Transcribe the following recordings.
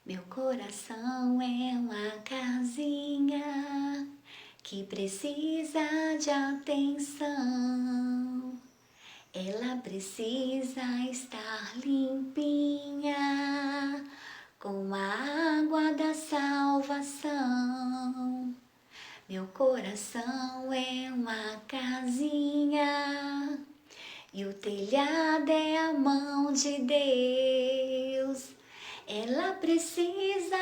Meu coração é uma casinha que precisa de atenção. Ela precisa estar limpinha com a água da salvação. Meu coração é uma casinha e o telhado é a mão de Deus. Ela precisa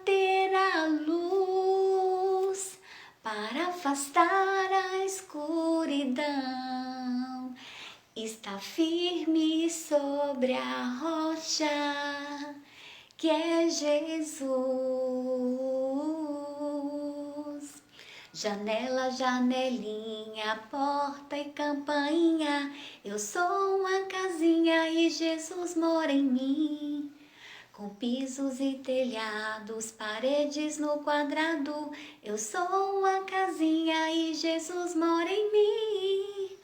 ter a luz para afastar a escuridão. Está firme sobre a rocha que é Jesus. Janela, janelinha, porta e campainha, eu sou uma casinha e Jesus mora em mim. Com pisos e telhados, paredes no quadrado, eu sou uma casinha e Jesus mora em mim.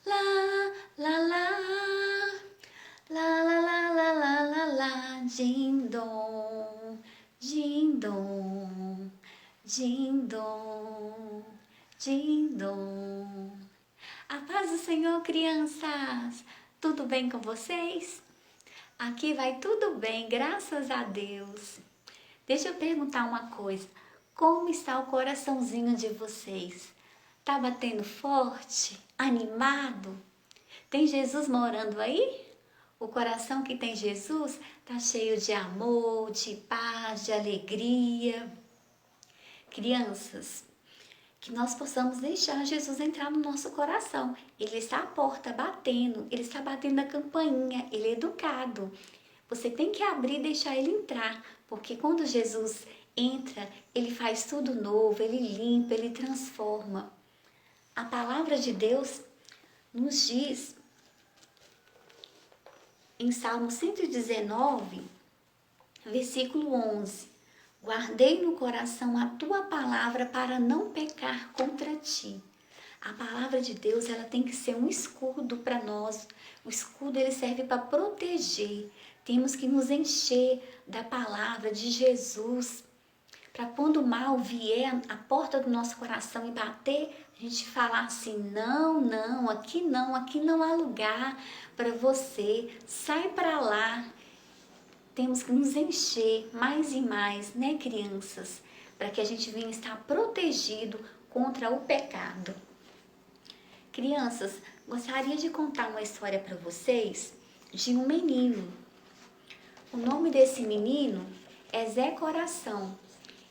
Lá, lá, lá, lá, lá, lá, lá, lá, lá, lá, din-dom, din-dom, din-dom, din-dom. A paz do Senhor, crianças! Tudo bem com vocês? Aqui vai tudo bem, graças a Deus. Deixa eu perguntar uma coisa. Como está o coraçãozinho de vocês? Tá batendo forte? Animado? Tem Jesus morando aí? O coração que tem Jesus tá cheio de amor, de paz, de alegria. Crianças, que nós possamos deixar Jesus entrar no nosso coração. Ele está à porta batendo, ele está batendo na campainha, ele é educado. Você tem que abrir e deixar ele entrar, porque quando Jesus entra, ele faz tudo novo, ele limpa, ele transforma. A palavra de Deus nos diz em Salmo 119, versículo 11: guardei no coração a tua palavra para não pecar contra ti. A palavra de Deus, ela tem que ser um escudo para nós. O escudo, ele serve para proteger. Temos que nos encher da palavra de Jesus, para quando o mal vier à porta do nosso coração e bater, a gente falar assim: não, não, aqui não há lugar para você, sai para lá. Temos que nos encher mais e mais, né, crianças? Para que a gente venha estar protegido contra o pecado. Crianças, gostaria de contar uma história para vocês de um menino. O nome desse menino é Zé Coração.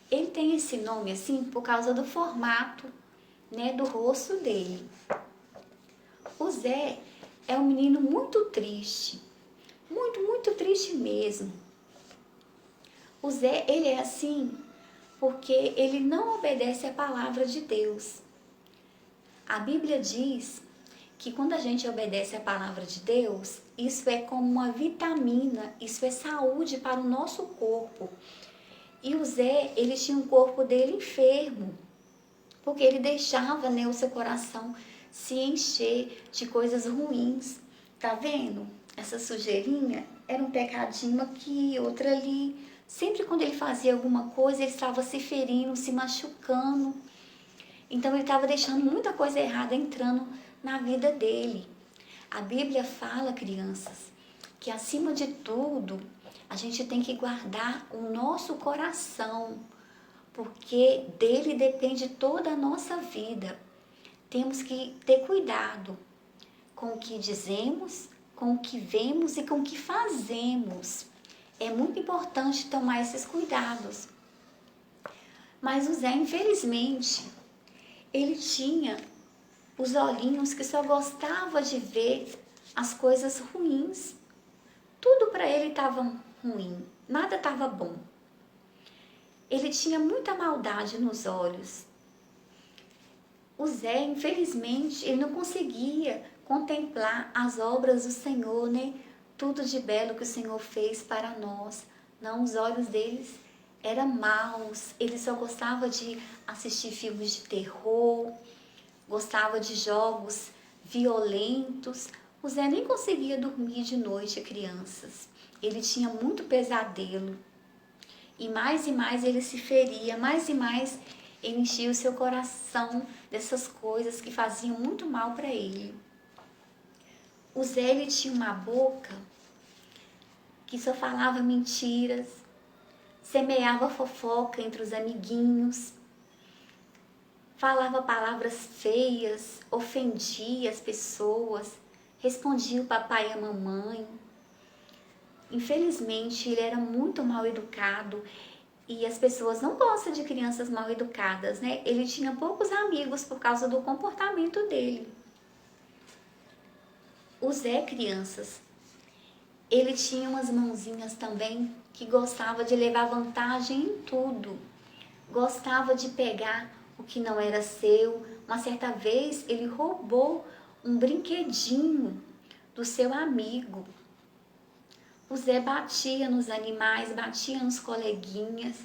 Ele tem esse nome assim por causa do formato, né, do rosto dele. O Zé é um menino muito triste, muito triste mesmo. O Zé, ele é assim porque ele não obedece à palavra de Deus. A Bíblia diz que quando a gente obedece à palavra de Deus, isso é como uma vitamina, isso é saúde para o nosso corpo. E o Zé, ele tinha um corpo dele enfermo, porque ele deixava, né, o seu coração se encher de coisas ruins. Tá vendo? Essa sujeirinha era um pecadinho aqui, outra ali. Sempre quando ele fazia alguma coisa, ele estava se ferindo, se machucando. Então ele estava deixando muita coisa errada entrando na vida dele. A Bíblia fala, crianças, que acima de tudo, a gente tem que guardar o nosso coração, porque dele depende toda a nossa vida. Temos que ter cuidado com o que dizemos, com o que vemos e com o que fazemos. É muito importante tomar esses cuidados. Mas o Zé, infelizmente, ele tinha os olhinhos que só gostava de ver as coisas ruins. Tudo para ele estava ruim, nada estava bom. Ele tinha muita maldade nos olhos. O Zé, infelizmente, ele não conseguia contemplar as obras do Senhor, né? Tudo de belo que o Senhor fez para nós. Não, os olhos deles eram maus. Ele só gostava de assistir filmes de terror, gostava de jogos violentos. O Zé nem conseguia dormir de noite, crianças. Ele tinha muito pesadelo. e mais ele se feria, mais e mais ele enchia o seu coração dessas coisas que faziam muito mal para ele. O Zé, ele tinha uma boca que só falava mentiras, semeava fofoca entre os amiguinhos, falava palavras feias, ofendia as pessoas, respondia o papai e a mamãe. Infelizmente, ele era muito mal educado e as pessoas não gostam de crianças mal educadas, né? Ele tinha poucos amigos por causa do comportamento dele. O Zé, crianças, ele tinha umas mãozinhas também que gostava de levar vantagem em tudo. Gostava de pegar o que não era seu. Uma certa vez ele roubou um brinquedinho do seu amigo. O Zé batia nos animais, batia nos coleguinhas.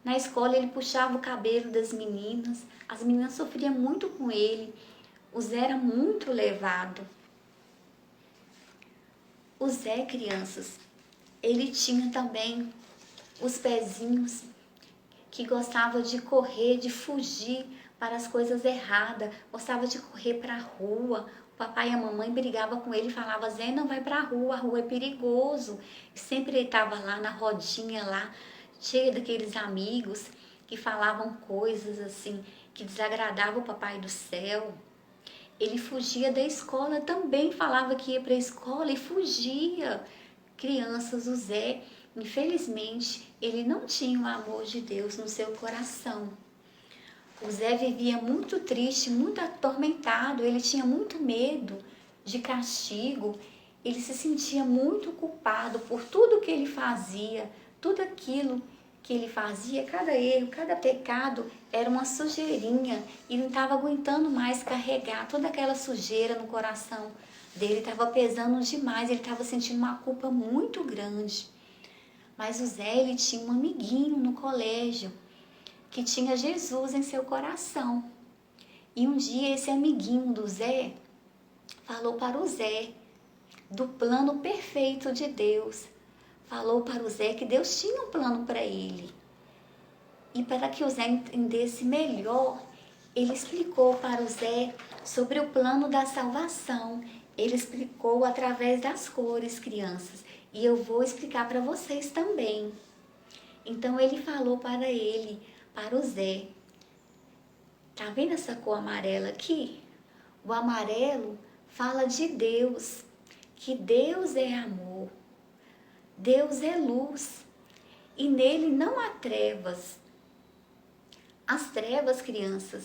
Na escola ele puxava o cabelo das meninas. As meninas sofriam muito com ele. O Zé era muito levado. O Zé, crianças, ele tinha também os pezinhos que gostava de correr, de fugir para as coisas erradas, gostava de correr para a rua. O papai e a mamãe brigavam com ele e falavam: Zé, não vai para a rua é perigoso. E sempre ele estava lá na rodinha, lá, cheio daqueles amigos que falavam coisas assim, que desagradavam o papai do céu. Ele fugia da escola também, falava que ia para a escola e fugia. Crianças, o Zé, infelizmente, ele não tinha o amor de Deus no seu coração. O Zé vivia muito triste, muito atormentado, ele tinha muito medo de castigo, ele se sentia muito culpado por tudo que ele fazia, tudo aquilo que ele fazia, cada erro, cada pecado era uma sujeirinha e não estava aguentando mais carregar toda aquela sujeira no coração dele, estava pesando demais, ele estava sentindo uma culpa muito grande. Mas o Zé, ele tinha um amiguinho no colégio que tinha Jesus em seu coração. E um dia esse amiguinho do Zé falou para o Zé do plano perfeito de Deus. Falou para o Zé que Deus tinha um plano para ele. E para que o Zé entendesse melhor, ele explicou para o Zé sobre o plano da salvação. Ele explicou através das cores, crianças. E eu vou explicar para vocês também. Então ele falou para ele, para o Zé: tá vendo essa cor amarela aqui? O amarelo fala de Deus, que Deus é amor. Deus é luz e nele não há trevas. As trevas, crianças,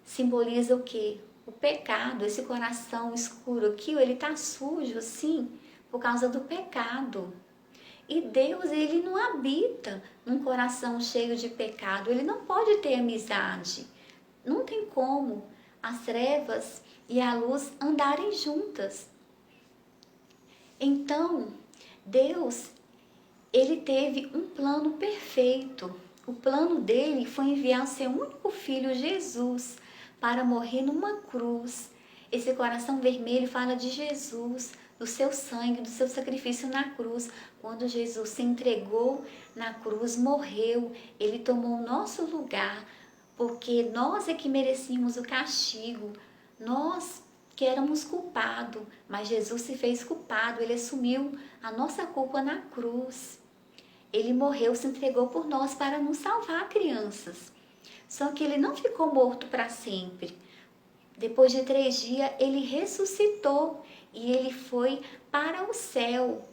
simbolizam o quê? O pecado, esse coração escuro aqui, ele está sujo assim por causa do pecado. E Deus, ele não habita num coração cheio de pecado, ele não pode ter amizade. Não tem como as trevas e a luz andarem juntas. Então, Deus, ele teve um plano perfeito. O plano dele foi enviar o seu único filho, Jesus, para morrer numa cruz. Esse coração vermelho fala de Jesus, do seu sangue, do seu sacrifício na cruz. Quando Jesus se entregou na cruz, morreu, ele tomou o nosso lugar, porque nós é que merecíamos o castigo. Nós que éramos culpados, mas Jesus se fez culpado, ele assumiu a nossa culpa na cruz. Ele morreu, se entregou por nós para nos salvar, crianças. Só que ele não ficou morto para sempre. Depois de 3 dias, ele ressuscitou e ele foi para o céu.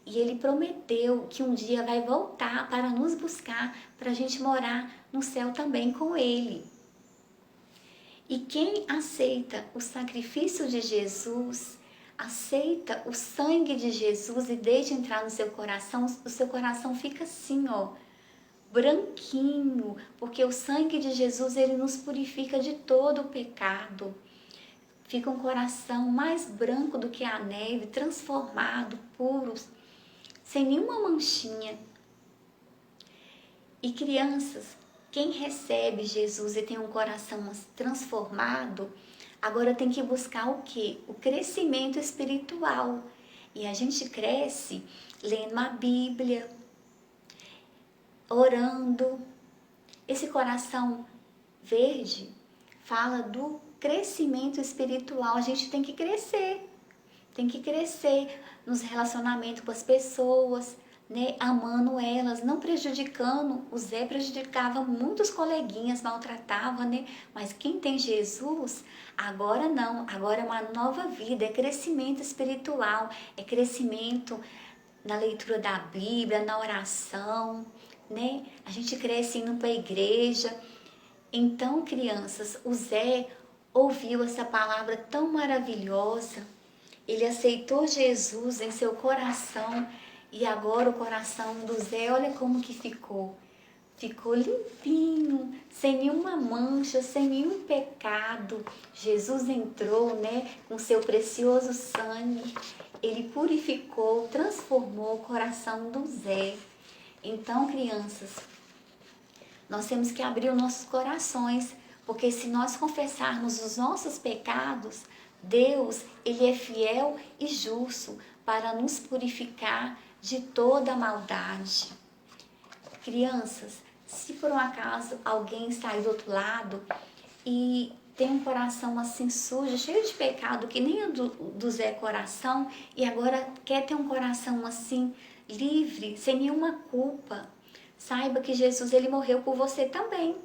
E ele prometeu que um dia vai voltar para nos buscar, para a gente morar no céu também com ele. E quem aceita o sacrifício de Jesus, aceita o sangue de Jesus e deixa entrar no seu coração, o seu coração fica assim, ó, branquinho, porque o sangue de Jesus, ele nos purifica de todo o pecado. Fica um coração mais branco do que a neve, transformado, puro, sem nenhuma manchinha. E crianças, quem recebe Jesus e tem um coração transformado, agora tem que buscar o quê? O crescimento espiritual. E a gente cresce lendo a Bíblia, orando. Esse coração verde fala do crescimento espiritual. A gente tem que crescer nos relacionamentos com as pessoas, né? Amando elas, não prejudicando. O Zé prejudicava muitos coleguinhas, maltratava, né? Mas quem tem Jesus, agora não, agora é uma nova vida, é crescimento espiritual, é crescimento na leitura da Bíblia, na oração, né? A gente cresce indo para a igreja. Então, crianças, o Zé ouviu essa palavra tão maravilhosa. Ele aceitou Jesus em seu coração e agora o coração do Zé, olha como que ficou. Ficou limpinho, sem nenhuma mancha, sem nenhum pecado. Jesus entrou, né, com seu precioso sangue. Ele purificou, transformou o coração do Zé. Então, crianças, nós temos que abrir os nossos corações, porque se nós confessarmos os nossos pecados, Deus, Ele é fiel e justo para nos purificar de toda maldade. Crianças, se por um acaso alguém sai do outro lado e tem um coração assim sujo, cheio de pecado, que nem o do Zé Coração, e agora quer ter um coração assim, livre, sem nenhuma culpa, saiba que Jesus, Ele morreu por você também.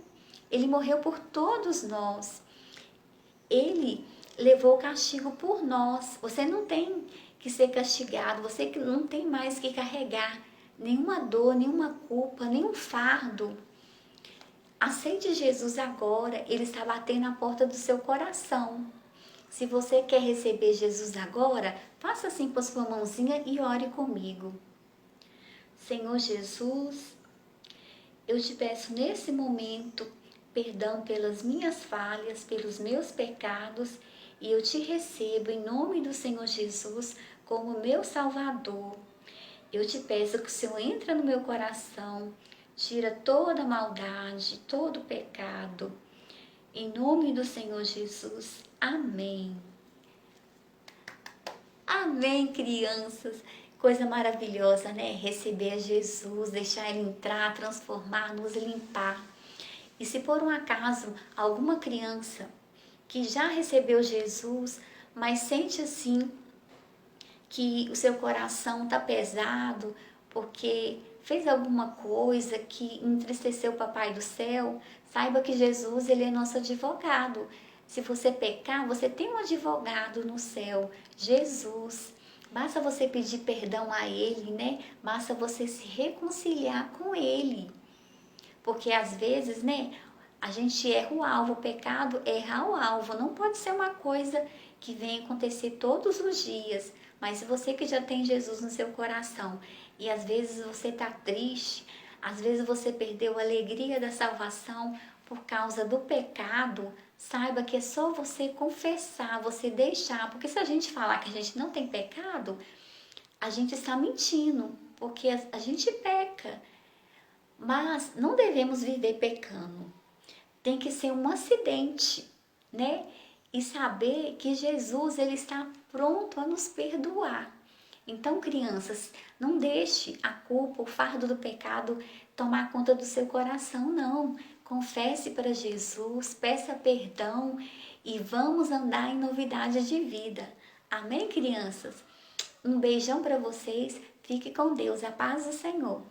Ele morreu por todos nós. Ele levou o castigo por nós. Você não tem que ser castigado, você não tem mais que carregar nenhuma dor, nenhuma culpa, nenhum fardo. Aceite Jesus agora, Ele está batendo na porta do seu coração. Se você quer receber Jesus agora, faça assim com a sua mãozinha e ore comigo. Senhor Jesus, eu te peço nesse momento perdão pelas minhas falhas, pelos meus pecados, e eu te recebo em nome do Senhor Jesus como meu Salvador. Eu te peço que o Senhor entre no meu coração, tira toda a maldade, todo o pecado. Em nome do Senhor Jesus. Amém. Amém, crianças. Coisa maravilhosa, né? Receber Jesus, deixar Ele entrar, transformar, nos limpar. E se por um acaso alguma criança que já recebeu Jesus, mas sente assim que o seu coração está pesado porque fez alguma coisa que entristeceu o Papai do Céu, saiba que Jesus, Ele é nosso advogado. Se você pecar, você tem um advogado no céu, Jesus. Basta você pedir perdão a Ele, né? Basta você se reconciliar com Ele. Porque às vezes, né, a gente erra o alvo, o pecado é errar o alvo. Não pode ser uma coisa que vem acontecer todos os dias. Mas se você que já tem Jesus no seu coração e às vezes você está triste, às vezes você perdeu a alegria da salvação por causa do pecado, saiba que é só você confessar, você deixar. Porque se a gente falar que a gente não tem pecado, a gente está mentindo, porque a gente peca. Mas não devemos viver pecando. Tem que ser um acidente, né? E saber que Jesus, Ele está pronto a nos perdoar. Então, crianças, não deixe a culpa, o fardo do pecado tomar conta do seu coração, não. Confesse para Jesus, peça perdão e vamos andar em novidade de vida. Amém, crianças? Um beijão para vocês. Fique com Deus. A paz do Senhor.